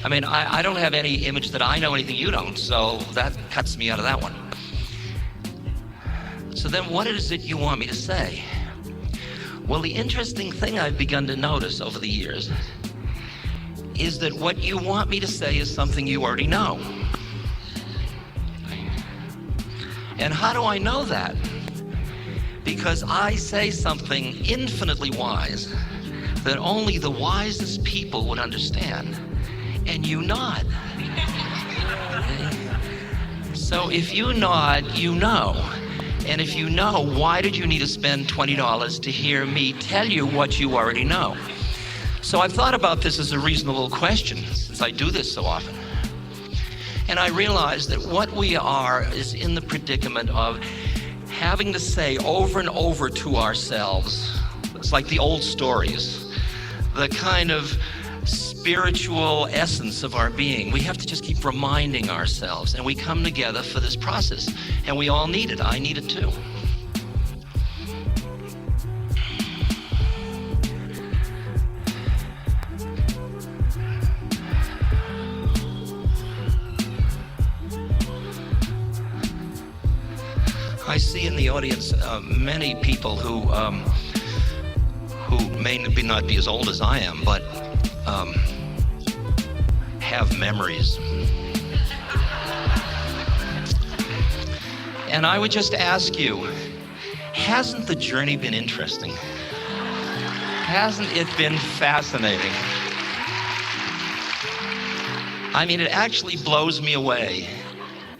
I mean, I don't have any image that I know anything you don't, so that cuts me out of that one. So then what is it you want me to say? Well, the interesting thing I've begun to notice over the years is that what you want me to say is something you already know. And how do I know that? Because I say something infinitely wise that only the wisest people would understand, and you nod. So if you nod, you know. And if you know, why did you need to spend $20 to hear me tell you what you already know? So I've thought about this as a reasonable question, since I do this so often. And I realize that what we are is in the predicament of having to say over and over to ourselves, it's like the old stories, the kind of spiritual essence of our being. We have to just keep reminding ourselves, and we come together for this process, and we all need it. I need it too. I see in the audience many people who may not be as old as I am, but have memories. And I would just ask you, hasn't the journey been interesting? Hasn't it been fascinating? I mean, it actually blows me away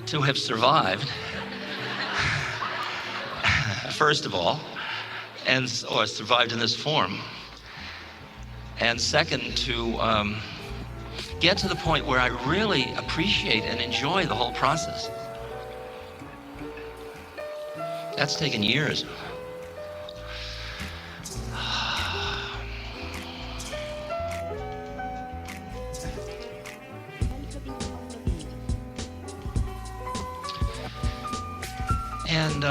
to have survived, first of all, or survived in this form. And second, to get to the point where I really appreciate and enjoy the whole process. That's taken years. And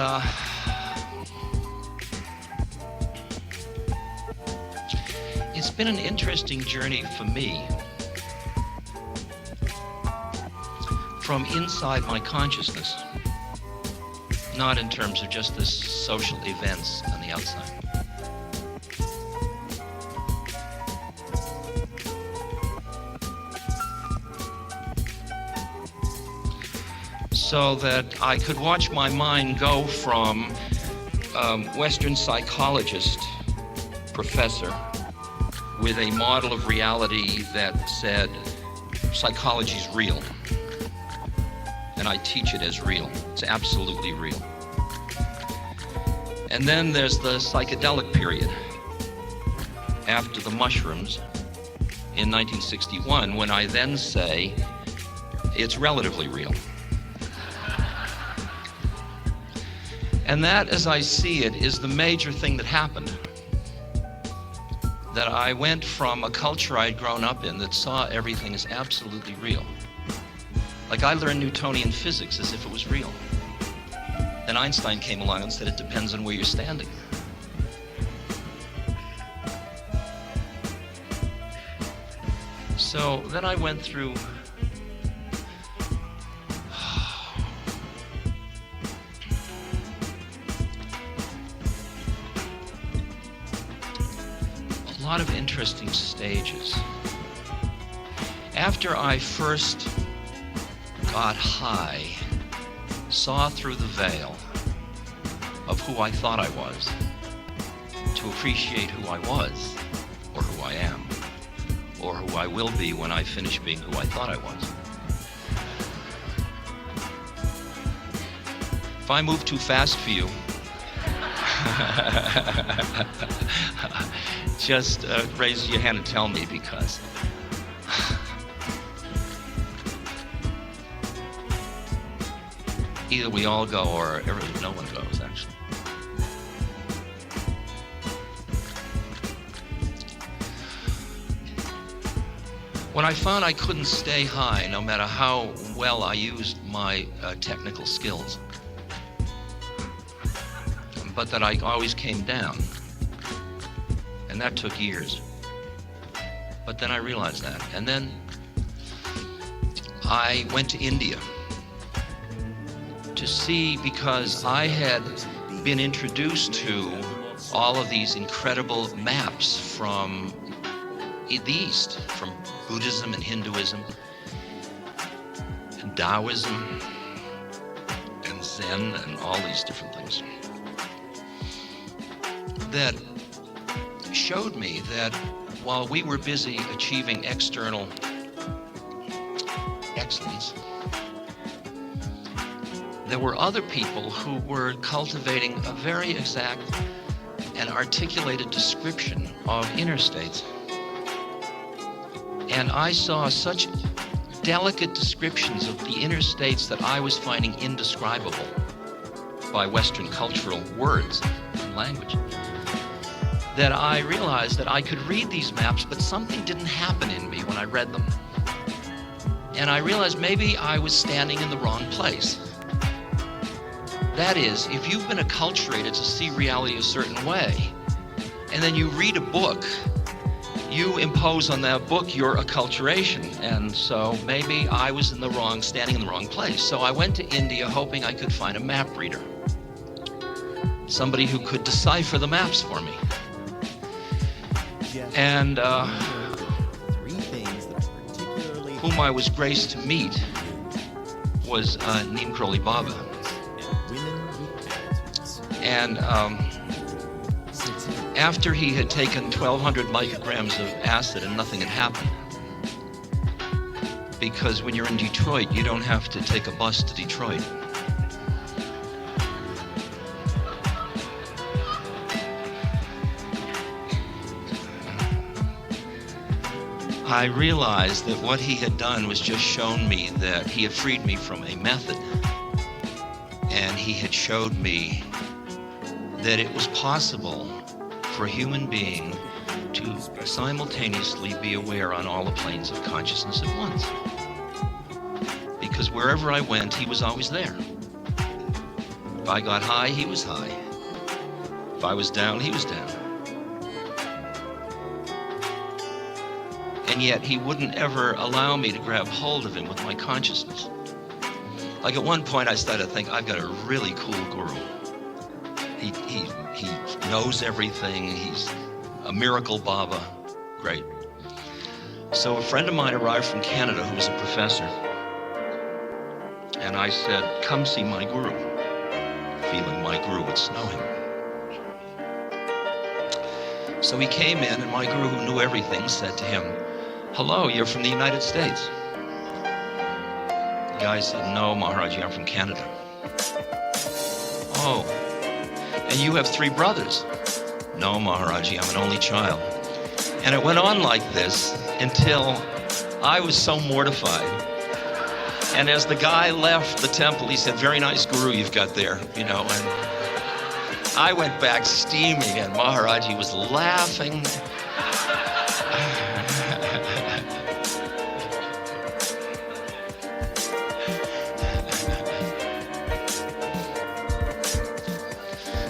it's been an interesting journey for me from inside my consciousness, not in terms of just the social events on the outside. So that I could watch my mind go from Western psychologist, professor, with a model of reality that said psychology's real. And I teach it as real. It's absolutely real. And then there's the psychedelic period after the mushrooms in 1961, when I then say it's relatively real. And that, as I see it, is the major thing that happened. That I went from a culture I'd grown up in that saw everything as absolutely real. Like I learned Newtonian physics as if it was real. Then Einstein came along and said it depends on where you're standing. So then I went through a lot of interesting stages. After I first got high, saw through the veil of who I thought I was, to appreciate who I was, or who I am, or who I will be when I finish being who I thought I was. If I move too fast for you, just raise your hand and tell me, because either we all go or no one goes, actually. When I found I couldn't stay high, no matter how well I used my technical skills, but that I always came down, And that took years. But then I realized that. And then I went to India to see, because I had been introduced to all of these incredible maps from the East, from Buddhism and Hinduism and Taoism and Zen and all these different things, that showed me that while we were busy achieving external excellence, there were other people who were cultivating a very exact and articulated description of inner states. And I saw such delicate descriptions of the inner states that I was finding indescribable by Western cultural words and language, that I realized that I could read these maps, but something didn't happen in me when I read them. And I realized maybe I was standing in the wrong place. That is, if you've been acculturated to see reality a certain way, and then you read a book, you impose on that book your acculturation. And so maybe I was standing in the wrong place. So I went to India hoping I could find a map reader, somebody who could decipher the maps for me. And whom I was graced to meet was Neem Karoli Baba. And after he had taken 1,200 micrograms of acid and nothing had happened, because when you're in Detroit, you don't have to take a bus to Detroit. I realized that what he had done was just shown me that he had freed me from a method, and he had showed me that it was possible for a human being to simultaneously be aware on all the planes of consciousness at once. Because wherever I went, he was always there. If I got high, he was high. If I was down, he was down. And yet he wouldn't ever allow me to grab hold of him with my consciousness. Like at one point I started to think, I've got a really cool guru. He knows everything. He's a miracle Baba. Great. So a friend of mine arrived from Canada who was a professor. And I said, come see my guru, feeling my guru would snow him. So he came in, and my guru, who knew everything, said to him, hello, you're from the United States. The guy said, no, Maharaji, I'm from Canada. Oh, and you have 3 brothers? No, Maharaji, I'm an only child. And it went on like this until I was so mortified. And as the guy left the temple, he said, very nice guru you've got there, and I went back steaming, and Maharaji was laughing.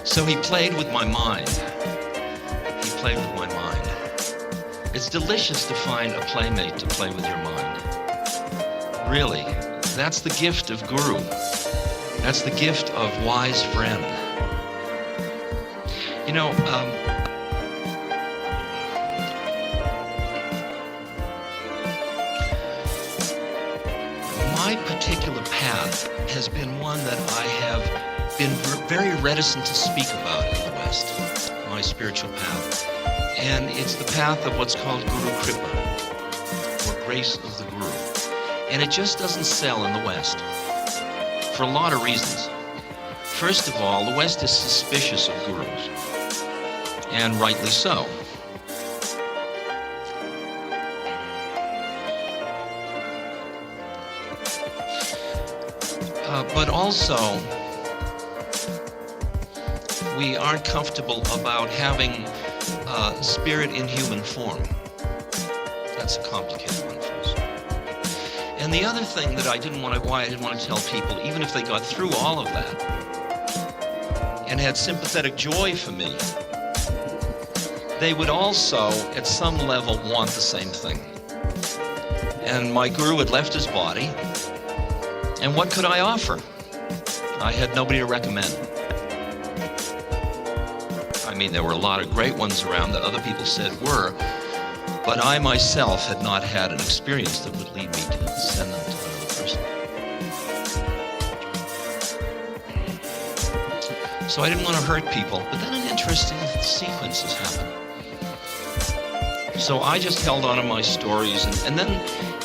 So he played with my mind. He played with my mind. It's delicious to find a playmate to play with your mind. Really, that's the gift of guru. That's the gift of wise friend. My particular path has been one that I have been very reticent to speak about in the West, my spiritual path. And it's the path of what's called Guru Kripa, or grace of the Guru. And it just doesn't sell in the West, for a lot of reasons. First of all, the West is suspicious of gurus, and rightly so. But also, we aren't comfortable about having spirit in human form. That's a complicated one for us. And the other thing that why I didn't want to tell people, even if they got through all of that and had sympathetic joy for me, they would also, at some level, want the same thing. And my guru had left his body, and what could I offer? I had nobody to recommend. I mean, there were a lot of great ones around that other people said were, but I myself had not had an experience that would lead me to send them to another person. So I didn't want to hurt people, but then an interesting sequence has happened. So I just held on to my stories, and then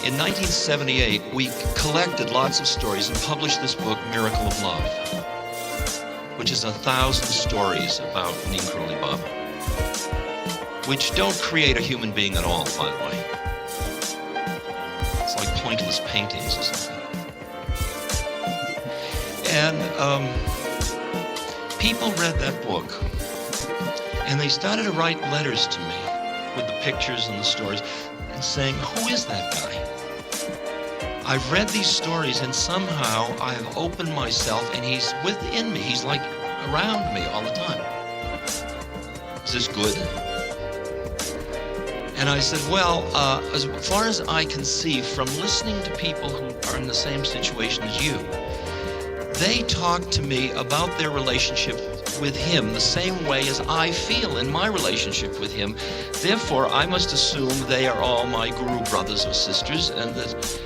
in 1978, we collected lots of stories and published this book, Miracle of Love, which is 1,000 stories about Neem Karoli Baba, which don't create a human being at all, by the way. It's like pointless paintings or something. And people read that book, and they started to write letters to me with the pictures and the stories, and saying, who is that guy? I've read these stories, and somehow I've opened myself, and he's within me. He's like around me all the time. Is this good? And I said, well, as far as I can see from listening to people who are in the same situation as you, they talk to me about their relationship with him the same way as I feel in my relationship with him. Therefore, I must assume they are all my guru brothers or sisters, and that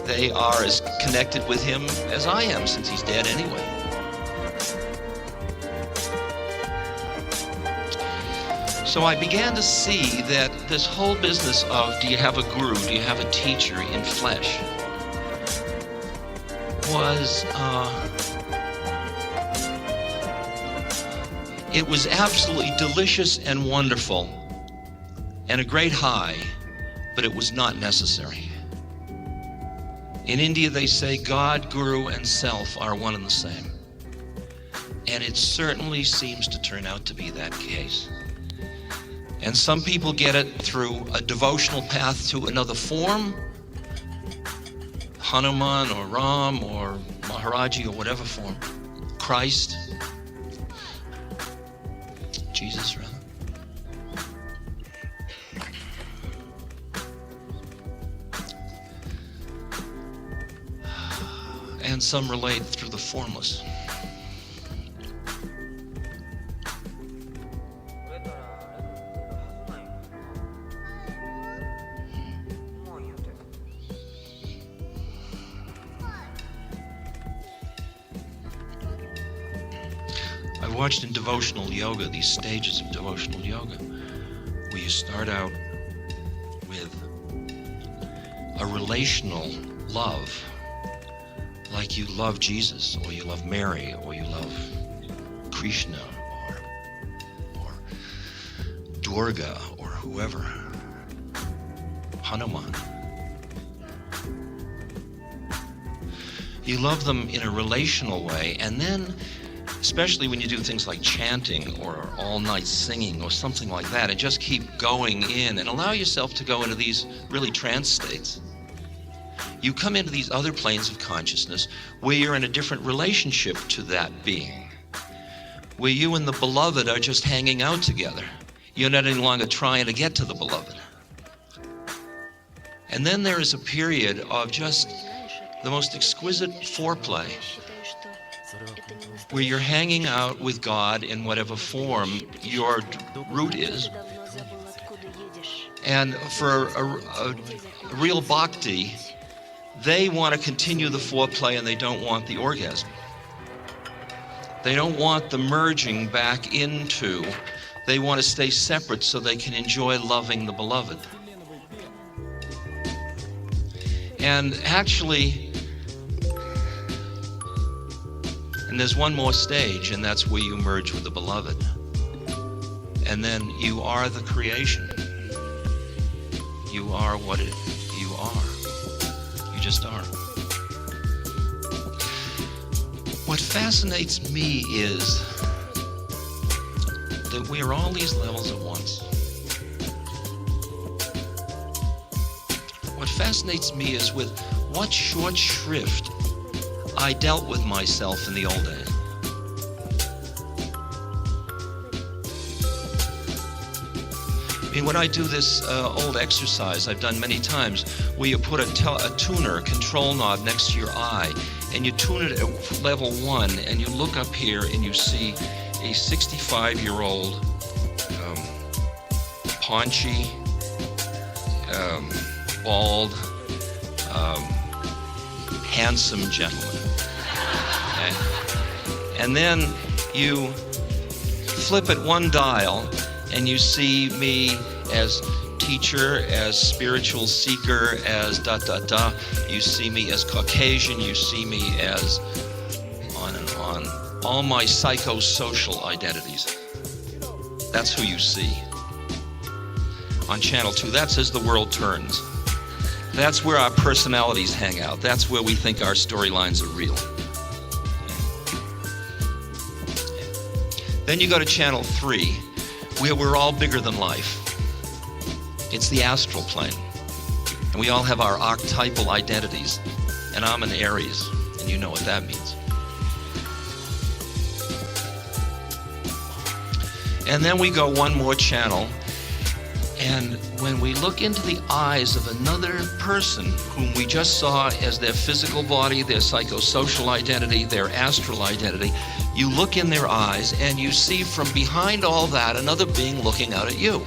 they are as connected with him as I am, since he's dead anyway. So I began to see that this whole business of, do you have a guru, do you have a teacher in flesh, was it was absolutely delicious and wonderful and a great high, but it was not necessary. In India, they say God, guru, and self are one and the same. And it certainly seems to turn out to be that case. And some people get it through a devotional path to another form, Hanuman or Ram or Maharaji or whatever form, Christ, Jesus rather. And some relate through the formless. I watched in Devotional Yoga, these stages of Devotional Yoga, where you start out with a relational love, like you love Jesus, or you love Mary, or you love Krishna, or Durga, or whoever, Hanuman. You love them in a relational way, and then, especially when you do things like chanting or all-night singing or something like that, and just keep going in and allow yourself to go into these really trance states. You come into these other planes of consciousness where you're in a different relationship to that being, where you and the beloved are just hanging out together. You're not any longer trying to get to the beloved. And then there is a period of just the most exquisite foreplay, where you're hanging out with God in whatever form your root is. And for a real bhakti, they want to continue the foreplay and they don't want the orgasm. They don't want the merging back into, they want to stay separate so they can enjoy loving the beloved. And actually, and there's one more stage, and that's where you merge with the beloved. And then you are the creation. You are what you are. You just are. What fascinates me is that we are all these levels at once. What fascinates me is with what short shrift I dealt with myself in the old days. mean, when I do this old exercise I've done many times, where you put a tuner, control knob next to your eye, and you tune it at level 1, and you look up here and you see a 65-year-old paunchy, bald, handsome gentleman. Okay? And then you flip at one dial and you see me as teacher, as spiritual seeker, as You see me as Caucasian, you see me as on and on. All my psychosocial identities. That's who you see. On channel 2, that's as the world turns. That's where our personalities hang out. That's where we think our storylines are real. Then you go to channel 3, where we're all bigger than life. It's the astral plane. And we all have our archetypal identities. And I'm an Aries, and you know what that means. And then we go one more channel, and when we look into the eyes of another person whom we just saw as their physical body, their psychosocial identity, their astral identity, you look in their eyes and you see from behind all that another being looking out at you.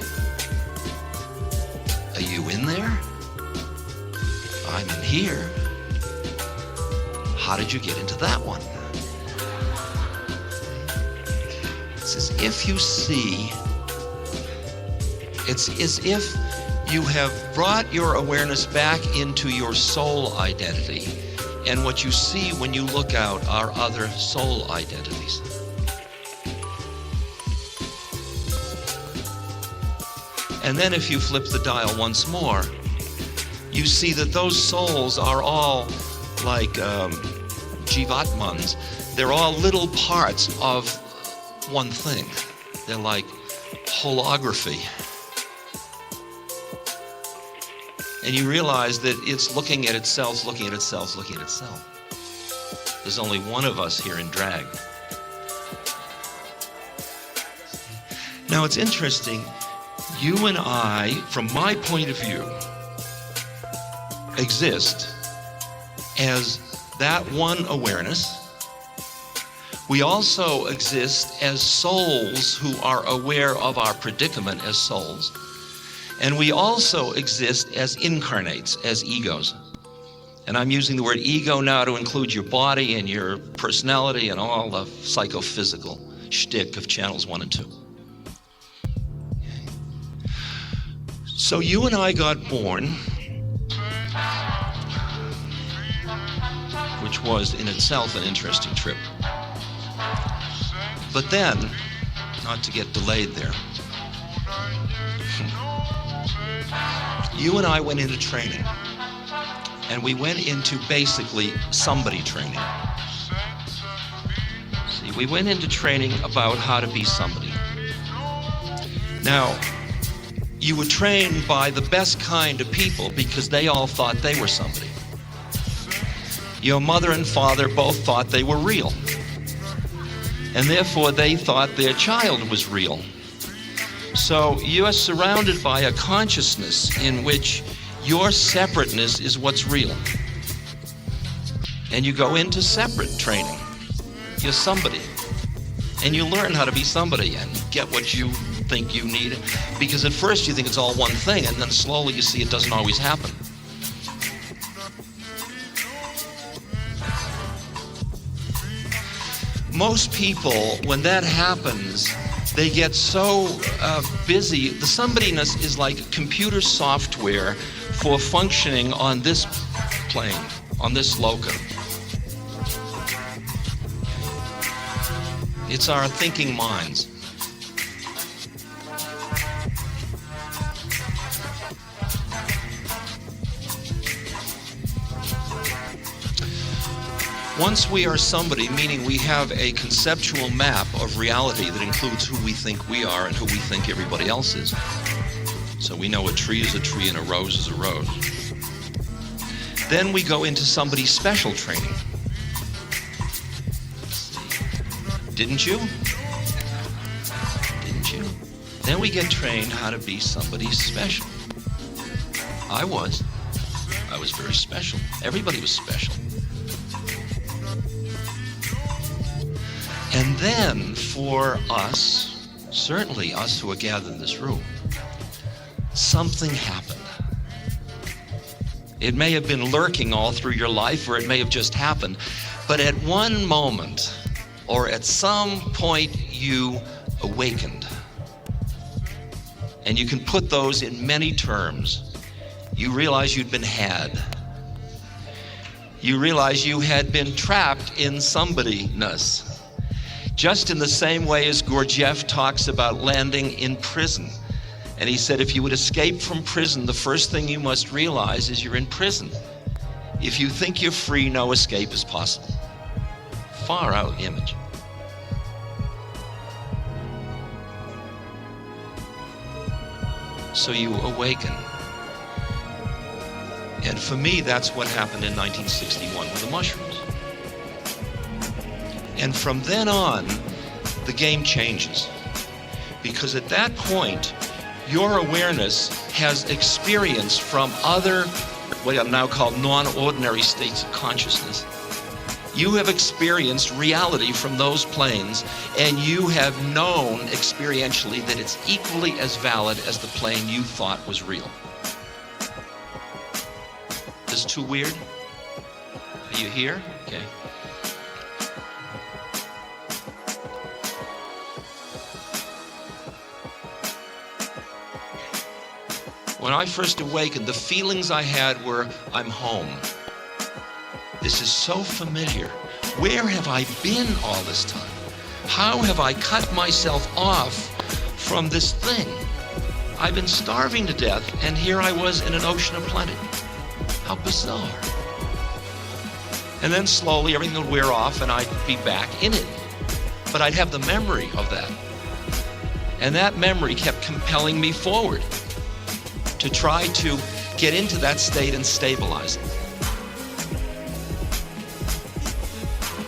Are you in there? I'm in here. How did you get into that one? It's as if you see, it's as if you have brought your awareness back into your soul identity, and what you see when you look out are other soul identities. And then if you flip the dial once more, you see that those souls are all like jivatmans. They're all little parts of one thing. They're like holography. And you realize that it's looking at itself, looking at itself, looking at itself. There's only one of us here in drag. Now it's interesting, you and I, from my point of view, exist as that one awareness. We also exist as souls who are aware of our predicament as souls. And we also exist as incarnates, as egos. And I'm using the word ego now to include your body and your personality and all the psychophysical shtick of channels 1 and 2. So you and I got born, which was in itself an interesting trip. But then, not to get delayed there, you and I went into training, and we went into basically somebody training. See, we went into training about how to be somebody. Now, you were trained by the best kind of people because they all thought they were somebody. Your mother and father both thought they were real, and therefore they thought their child was real. So you are surrounded by a consciousness in which your separateness is what's real. And you go into separate training. You're somebody. And you learn how to be somebody and get what you think you need. Because at first you think it's all one thing, and then slowly you see it doesn't always happen. Most people, when that happens, they get so busy. The somebodyness is like computer software for functioning on this plane, on this loca. It's our thinking minds. Once we are somebody, meaning we have a conceptual map of reality that includes who we think we are and who we think everybody else is. So we know a tree is a tree and a rose is a rose. Then we go into somebody's special training. Didn't you? Didn't you? Then we get trained how to be somebody special. I was very special. Everybody was special. And then for us, certainly us who are gathered in this room, something happened. It may have been lurking all through your life, or it may have just happened, but at one moment, or at some point, you awakened. And you can put those in many terms. You realize you'd been had. You realize you had been trapped in somebodyness. Just in the same way as Gurdjieff talks about landing in prison. And he said, if you would escape from prison, the first thing you must realize is you're in prison. If you think you're free, no escape is possible. Far out image. So you awaken. And for me, that's what happened in 1961 with the mushrooms. And from then on, the game changes. Because at that point, your awareness has experience from other, what are now called non-ordinary states of consciousness. You have experienced reality from those planes, and you have known experientially that it's equally as valid as the plane you thought was real. This too weird? Are you here? Okay. When I first awakened, the feelings I had were, I'm home. This is so familiar. Where have I been all this time? How have I cut myself off from this thing? I've been starving to death, and here I was in an ocean of plenty. How bizarre. And then slowly everything would wear off and I'd be back in it. But I'd have the memory of that. And that memory kept compelling me forward to try to get into that state and stabilize it.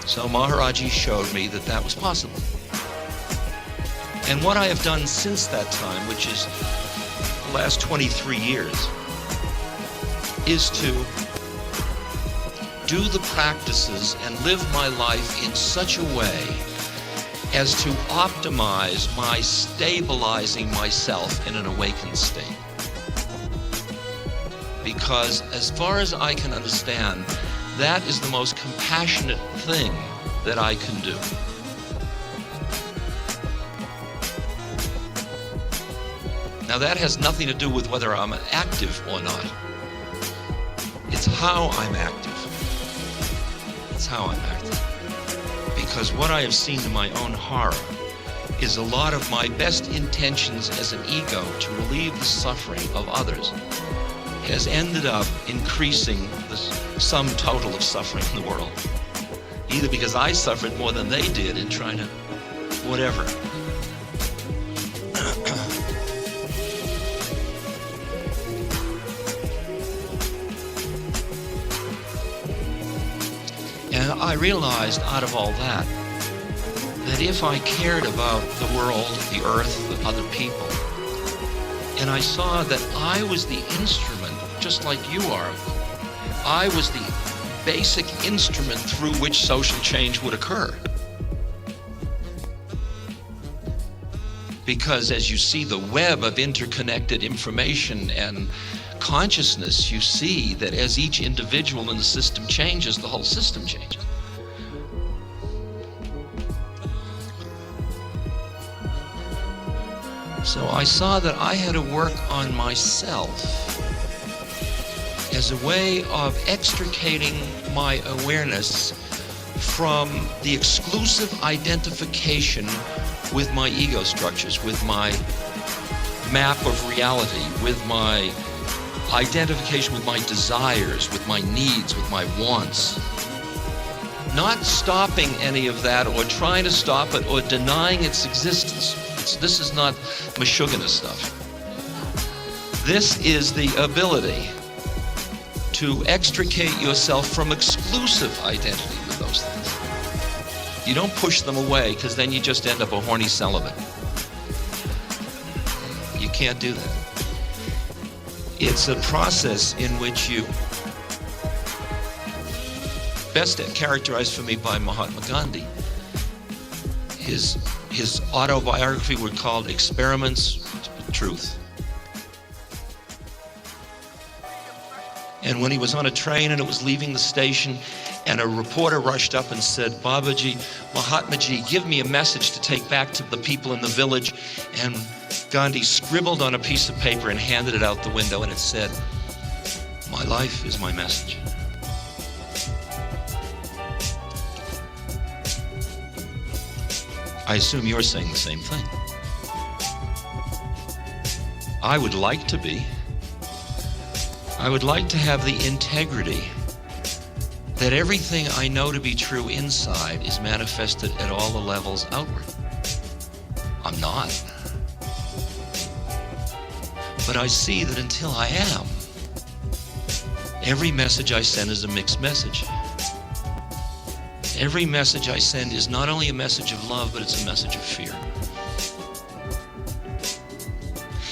So Maharaji showed me that that was possible. And what I have done since that time, which is the last 23 years, is to do the practices and live my life in such a way as to optimize my stabilizing myself in an awakened state. Because as far as I can understand, that is the most compassionate thing that I can do. Now that has nothing to do with whether I'm active or not. It's how I'm active. It's how I'm active. Because what I have seen to my own horror is a lot of my best intentions as an ego to relieve the suffering of others has ended up increasing the sum total of suffering in the world. Either because I suffered more than they did in trying to whatever. And I realized out of all that if I cared about the world, the earth, the other people, and I saw that I was the instrument, just like you are, I was the basic instrument through which social change would occur. Because as you see the web of interconnected information and consciousness, you see that as each individual in the system changes, the whole system changes. So I saw that I had to work on myself as a way of extricating my awareness from the exclusive identification with my ego structures, with my map of reality, with my identification with my desires, with my needs, with my wants. Not stopping any of that or trying to stop it or denying its existence. This is not Meshuggah stuff. This is the ability to extricate yourself from exclusive identity with those things. You don't push them away, because then you just end up a horny celibate. You can't do that. It's a process in which you, best characterized for me by Mahatma Gandhi. His autobiography was called Experiments with Truth. And when he was on a train and it was leaving the station, and a reporter rushed up and said, Babaji, Mahatmaji, give me a message to take back to the people in the village. And Gandhi scribbled on a piece of paper and handed it out the window, and it said, my life is my message. I assume you're saying the same thing. I would like to be. I would like to have the integrity that everything I know to be true inside is manifested at all the levels outward. I'm not. But I see that until I am, every message I send is a mixed message. Every message I send is not only a message of love, but it's a message of fear.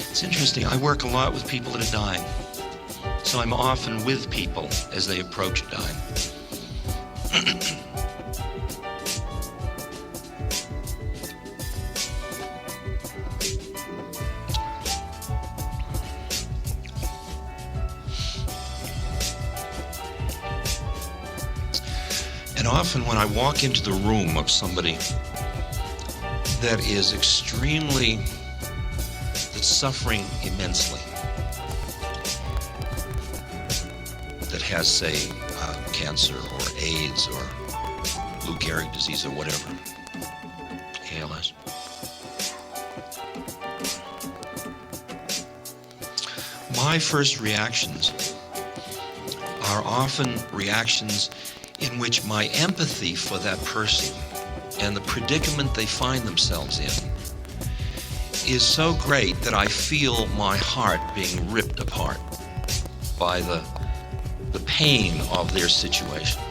It's interesting, I work a lot with people that are dying. So I'm often with people as they approach dying. And often when I walk into the room of somebody that is that's suffering immensely, that has, say, cancer or AIDS or Lou Gehrig disease or whatever, ALS. My first reactions are often reactions in which my empathy for that person and the predicament they find themselves in is so great that I feel my heart being ripped apart by the pain of their situation.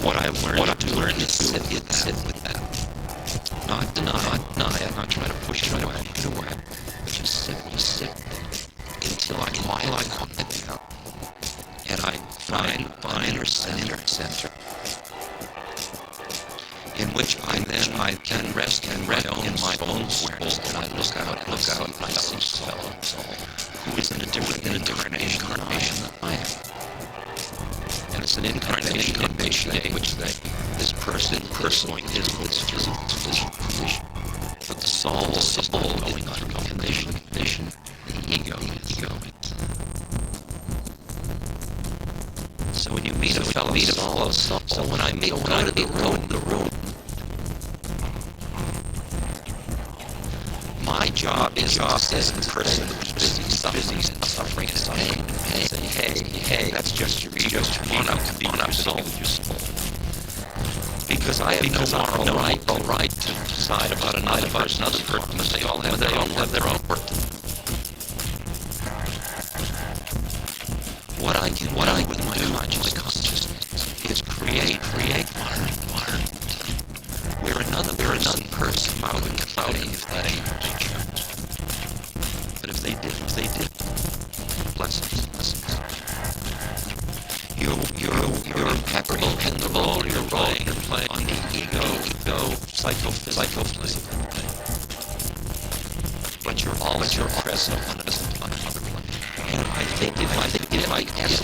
What I've learned to learn is sit with that. Not deny it, not try to push it away, but just sit until I calm it down. And I find inner center, in which I can rest in my own awareness, and I look out and I see soul who is in a different incarnation than I am. And it's an incarnation in which this person going is this physical condition. But the soul is going on condition, the ego. So when you meet a fellow soul, so when I go to the room, my job is to assess the person who's busy suffering and pain, and say, hey, that's just your ego. Come on up, soul. Because I have no moral right to decide about another person. They all have their own work. What I can do with my consciousness is create environment where another person would cloud if that ain't chance. But if they did, blessings. You're impeccable in the role you're playing on the ego, psychophysical plane. But you're always present on another plane. And I think if I ask